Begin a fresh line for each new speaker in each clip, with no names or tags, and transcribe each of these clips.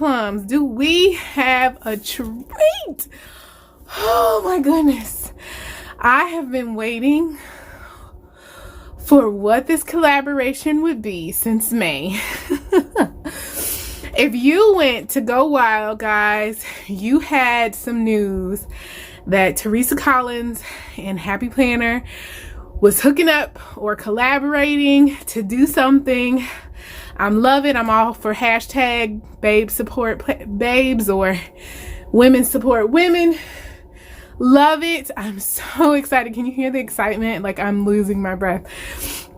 Plums, do we have a treat? Oh my goodness. I have been waiting for what this collaboration would be since May. If you went to Go Wild, guys, you had some news that Theresa Collins and Happy Planner was hooking up or collaborating to do something. I'm loving. I'm all for hashtag babes support babes or women support women. Love it. I'm so excited. Can you hear the excitement? Like, I'm losing my breath.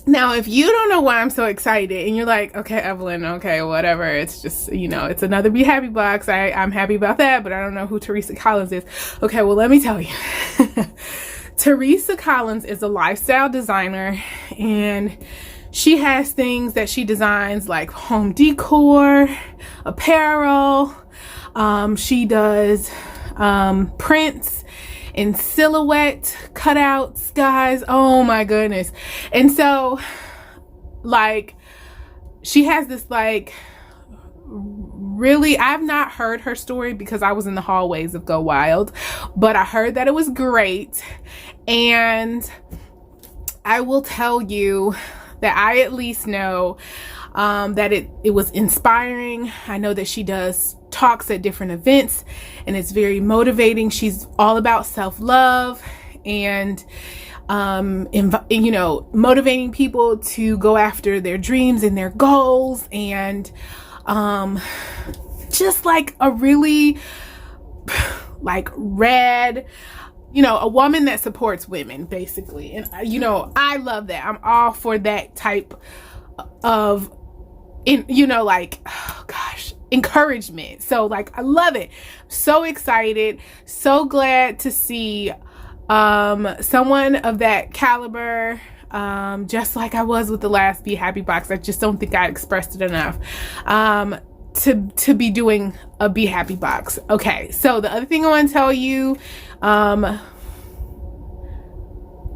Now, if you don't know why I'm so excited and you're like, okay, Evelyn, okay, whatever. It's just, you know, it's another Be Happy box. I'm happy about that, but I don't know who Theresa Collins is. Okay, well, let me tell you. Theresa Collins is a lifestyle designer, and she has things that she designs like home decor, apparel. She does prints and silhouette cutouts, guys. Oh my goodness. And so, like, she has this, like, really, I've not heard her story because I was in the hallways of Go Wild, but I heard that it was great. And I will tell you that I at least know that it was inspiring. I know that she does talks at different events, and it's very motivating. She's all about self-love and you know, motivating people to go after their dreams and their goals, and just like a really like rad, you know, a woman that supports women basically. And you know, I love that. I'm all for that type of, you know, like, oh gosh, encouragement. So like, I love it. So excited, so glad to see someone of that caliber, just like I was with the last Be Happy box. I just don't think I expressed it enough, to be doing a Be Happy box. Okay, so the other thing I want to tell you,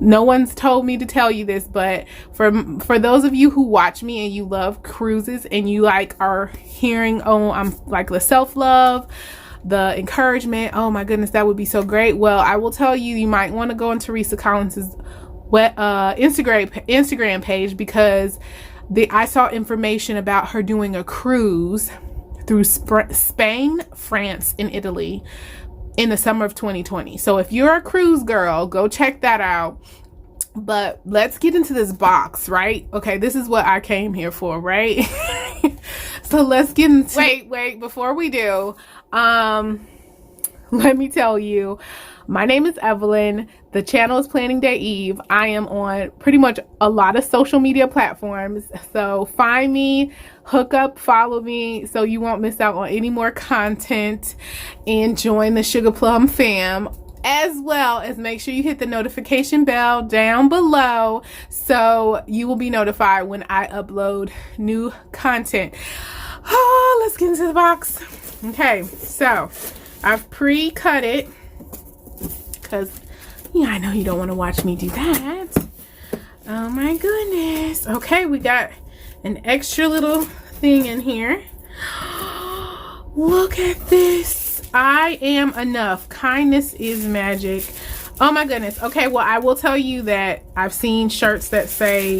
no one's told me to tell you this, but for those of you who watch me and you love cruises and you like are hearing, oh, I'm like the self-love, the encouragement, oh my goodness, that would be so great. Well, I will tell you, you might want to go on Theresa Collins's Instagram page, because I saw information about her doing a cruise through Spain, France, and Italy in the summer of 2020. So if you're a cruise girl, go check that out. But let's get into this box, right? Okay, this is what I came here for, right? So let's get into wait, before we do, let me tell you, my name is Evelyn. The channel is Planning Day Eve. I am on pretty much a lot of social media platforms. So find me, hook up, follow me so you won't miss out on any more content, and join the Sugar Plum fam, as well as make sure you hit the notification bell down below so you will be notified when I upload new content. Oh, let's get into the box. Okay, so I've pre-cut it because, yeah, I know you don't want to watch me do that. Oh my goodness. Okay, we got an extra little thing in here. Look at this. I am enough. Kindness is magic. Oh my goodness. Okay, well, I will tell you that I've seen shirts that say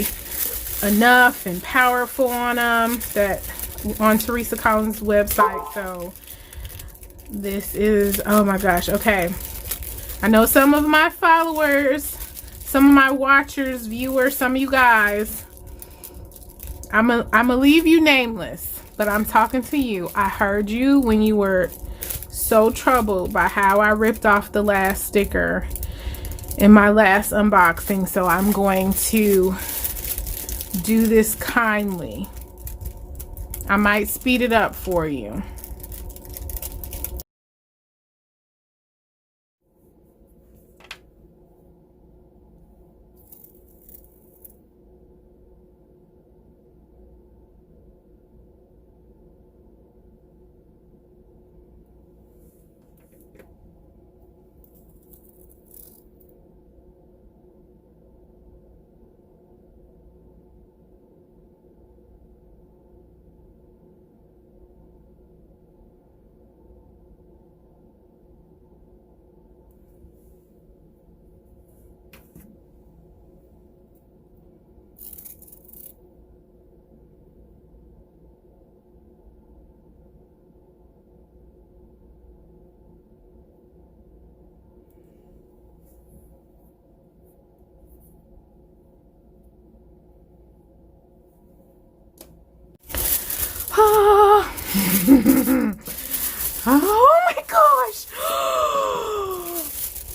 enough and powerful on them, that on Theresa Collins' website. So this is, oh my gosh. Okay, I know some of my followers, some of my watchers, viewers, some of you guys, I'm gonna leave you nameless, but I'm talking to you. I heard you when you were so troubled by how I ripped off the last sticker in my last unboxing. So I'm going to do this kindly. I might speed it up for you. Oh my gosh.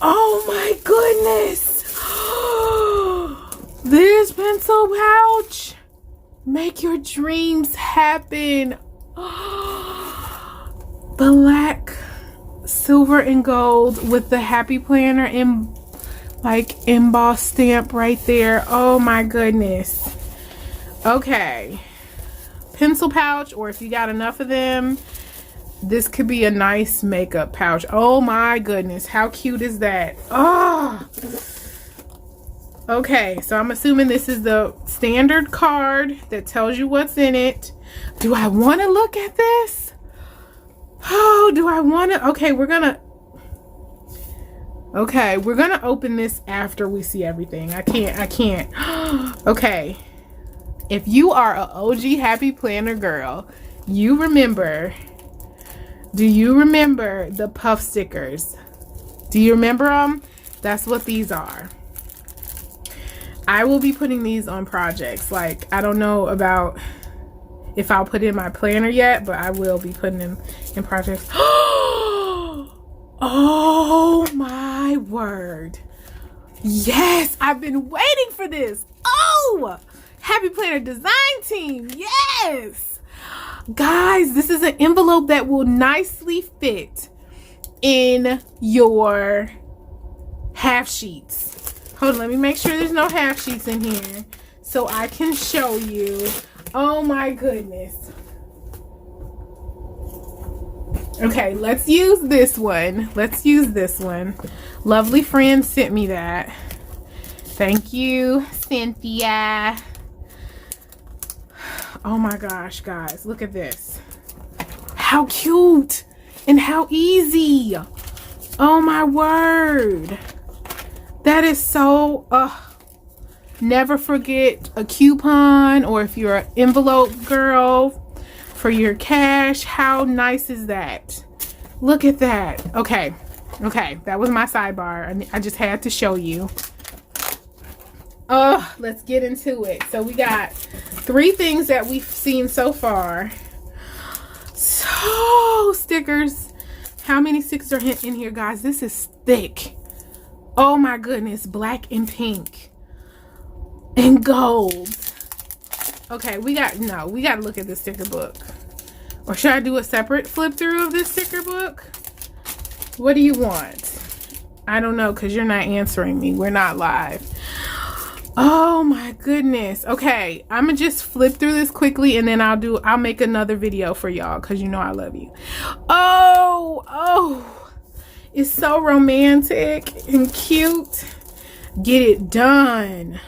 Oh my goodness. This pencil pouch. Make your dreams happen. Black, silver, and gold with the Happy Planner in like embossed stamp right there. Oh my goodness. Okay. Pencil pouch, or if you got enough of them, this could be a nice makeup pouch. Oh my goodness. How cute is that? Oh. Okay, so I'm assuming this is the standard card that tells you what's in it. Do I want to look at this? Oh, do I want to? Okay, we're gonna open this after we see everything. I can't. Okay. If you are an OG Happy Planner girl, you remember. Do you remember the puff stickers? Do you remember them? That's what these are. I will be putting these on projects. Like, I don't know about if I'll put in my planner yet, but I will be putting them in projects. Oh my word. Yes, I've been waiting for this. Oh, Happy Planner design team. Yes. Guys, this is an envelope that will nicely fit in your half sheets. Hold on, let me make sure there's no half sheets in here so I can show you. Oh my goodness. Okay, let's use this one. Let's use this one. Lovely friend sent me that. Thank you, Cynthia. Oh my gosh, guys, look at this. How cute and how easy. Oh my word. That is so, never forget a coupon, or if you're an envelope girl for your cash. How nice is that? Look at that. Okay, that was my sidebar. I just had to show you. Let's get into it. So we got 3 things that we've seen so far. So, stickers. How many stickers are in here, guys? This is thick. Oh my goodness, black and pink and gold. Okay, we got to look at the sticker book. Or should I do a separate flip through of this sticker book? What do you want? I don't know, because you're not answering me. We're not live. Oh my goodness. Okay, I'm gonna just flip through this quickly, and then I'll make another video for y'all, because you know I love you. Oh. It's so romantic and cute. Get it done.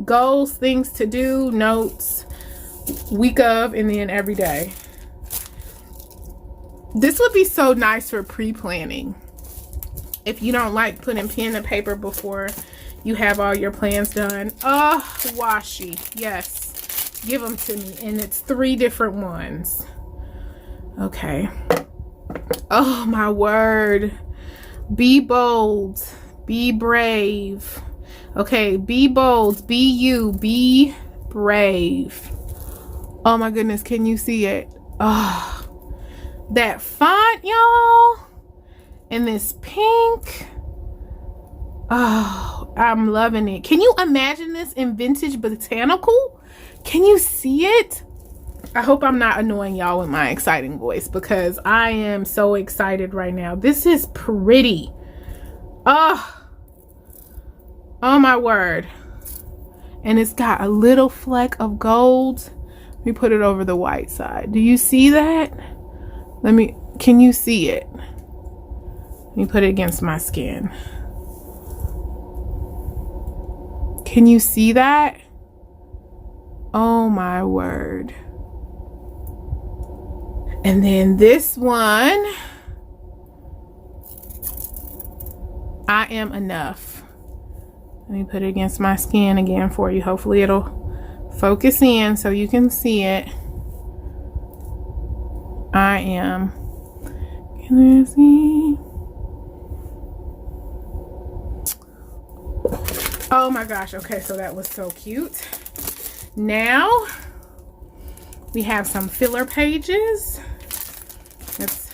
Goals, things to do, notes, week of, and then every day. This would be so nice for pre-planning. If you don't like putting pen to paper before you have all your plans done. Washi. Yes. Give them to me. And it's 3 different ones. Okay. Oh my word. Be bold. Be brave. Okay, be bold. Be you. Be brave. Oh my goodness, can you see it? Oh, that font, y'all. And this pink. Oh, I'm loving it. Can you imagine this in vintage botanical? Can you see it? I hope I'm not annoying y'all with my exciting voice, because I am so excited right now. This is pretty. Oh my word. And it's got a little fleck of gold. Let me put it over the white side. Do you see that? Can you see it? Let me put it against my skin. Can you see that? Oh my word. And then this one, I am enough. Let me put it against my skin again for you. Hopefully it'll focus in so you can see it. I am. Can you see? Oh my gosh. Okay, so that was so cute. Now We have some filler pages. Let's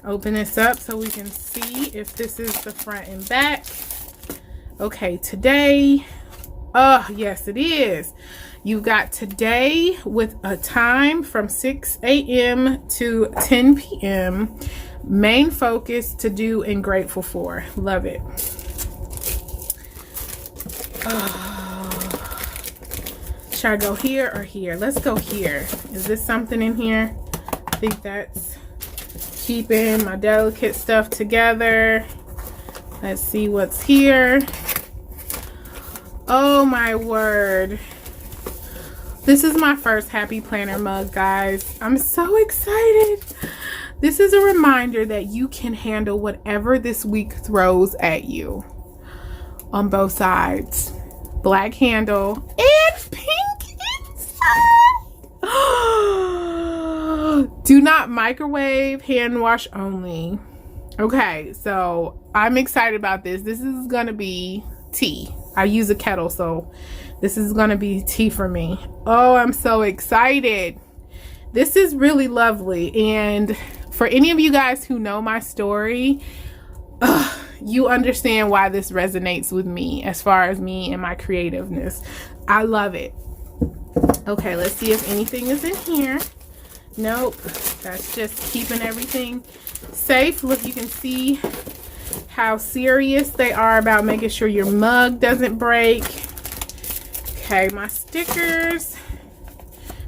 open this up so we can see if this is the front and back. Okay, today, yes it is. You got today with a time from 6 a.m. to 10 p.m. Main focus, to do and grateful for. Love it. Should I go here or here? Let's go here. Is this something in here? I think that's keeping my delicate stuff together. Let's see what's here. Oh my word. This is my first Happy Planner mug, guys. I'm so excited. This is a reminder that you can handle whatever this week throws at you. On both sides. Black handle and pink inside. Do not microwave, hand wash only. Okay, so I'm excited about this. This is gonna be tea. I use a kettle, so this is gonna be tea for me. Oh, I'm so excited. This is really lovely. And for any of you guys who know my story, you understand why this resonates with me as far as me and my creativeness. I love it. Okay, let's see if anything is in here. Nope, that's just keeping everything safe. Look, you can see how serious they are about making sure your mug doesn't break. Okay, my stickers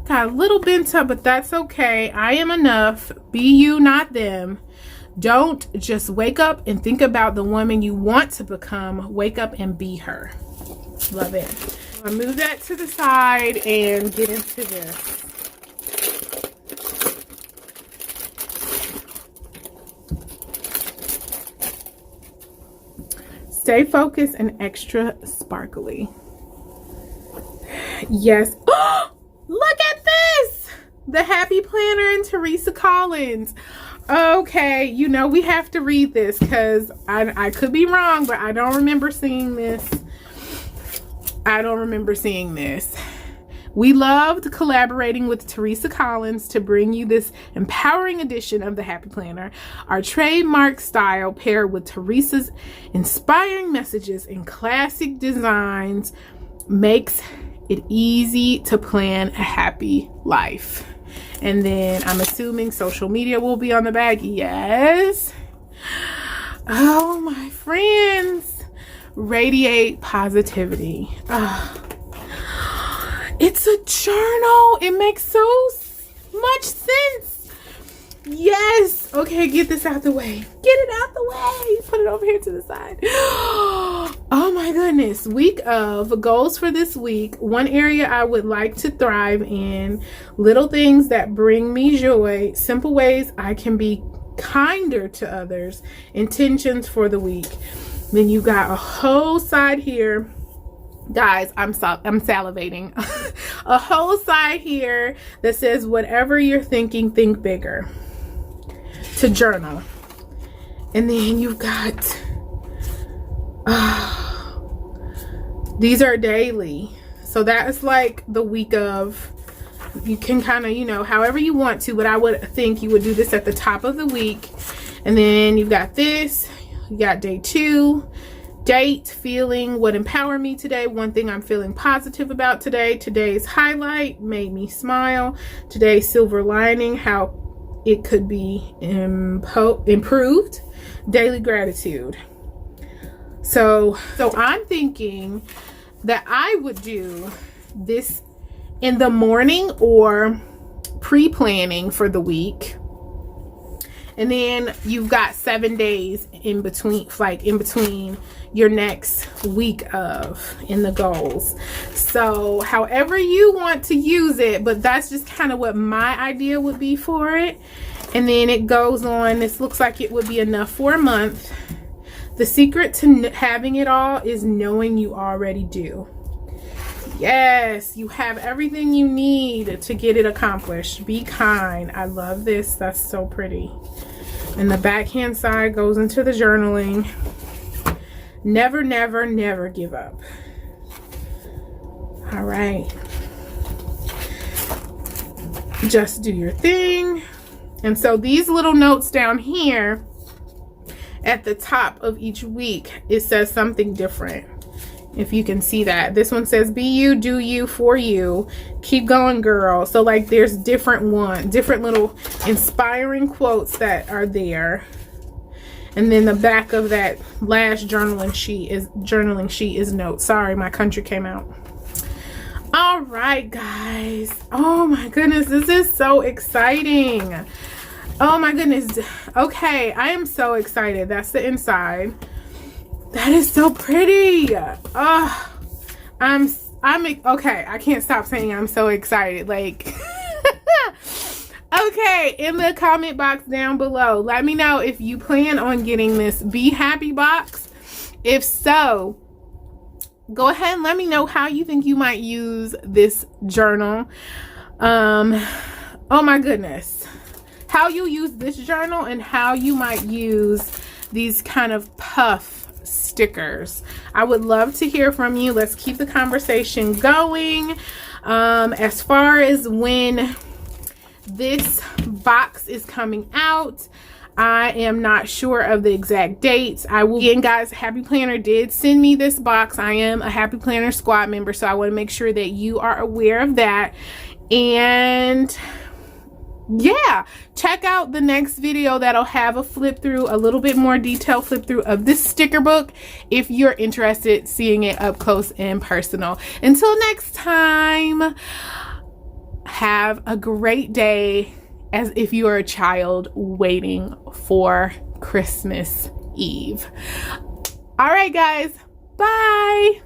got a little bent up, but that's okay. I am enough. Be you, not them. Don't just wake up and think about the woman you want to become. Wake up and be her. Love it. I'll move that to the side and get into this. Stay focused and extra sparkly. Yes. Oh, look at this. The Happy Planner and Theresa Collins. Okay, you know we have to read this because I could be wrong, but I don't remember seeing this. We loved collaborating with Theresa Collins to bring you this empowering edition of the Happy Planner. Our trademark style, paired with Theresa's inspiring messages and classic designs, makes it easy to plan a happy life. And then I'm assuming social media will be on the back. Yes. Oh, my friends. Radiate positivity. It's a journal. It makes so much sense. Yes. Okay, get this out the way. Get it out the way. Put it over here to the side. Oh my goodness. Week of goals for this week. One area I would like to thrive in. Little things that bring me joy. Simple ways I can be kinder to others. Intentions for the week. Then you got a whole side here. Guys, I'm salivating. A whole side here that says whatever you're thinking, think bigger. To journal. And then you've got these are daily. So that's like the week of, you can kind of, you know, however you want to, but I would think you would do this at the top of the week. And then you've got this. You got day 2. Date, feeling what empowered me today. One thing I'm feeling positive about today. Today's highlight made me smile. Today's silver lining, how it could be improved. Daily gratitude. So I'm thinking that I would do this in the morning or pre-planning for the week. And then you've got 7 days in between, like in between your next week of in the goals. So however you want to use it, but that's just kind of what my idea would be for it. And then it goes on. This looks like it would be enough for a month. The secret to having it all is knowing you already do. Yes, you have everything you need to get it accomplished. Be kind. I love this. That's so pretty. And the backhand side goes into the journaling. Never, never, never give up. All right. just do your thing. And so these little notes down here at the top of each week, it says something different. If you can see that, this one says be you, do you, for you, keep going girl. So like there's different little inspiring quotes that are there. And then the back of that last journaling sheet is notes. Sorry, my country came out. All right, guys. Oh my goodness, this is so exciting. Oh my goodness. Okay, I am so excited. That's the inside. That is so pretty. Oh, I'm okay. I can't stop saying I'm so excited. Like, okay, in the comment box down below, let me know if you plan on getting this Be Happy box. If so, go ahead and let me know how you think you might use this journal. Oh my goodness. How you use this journal and how you might use these kind of puff stickers. I would love to hear from you. Let's keep the conversation going. As far as when this box is coming out, I am not sure of the exact dates. I will, again guys, Happy Planner did send me this box. I am a Happy Planner squad member, so I want to make sure that you are aware of that. And yeah, check out the next video that'll have a flip through, a little bit more detailed flip through of this sticker book if you're interested seeing it up close and personal. Until next time, have a great day as if you are a child waiting for Christmas Eve. All right, guys, bye.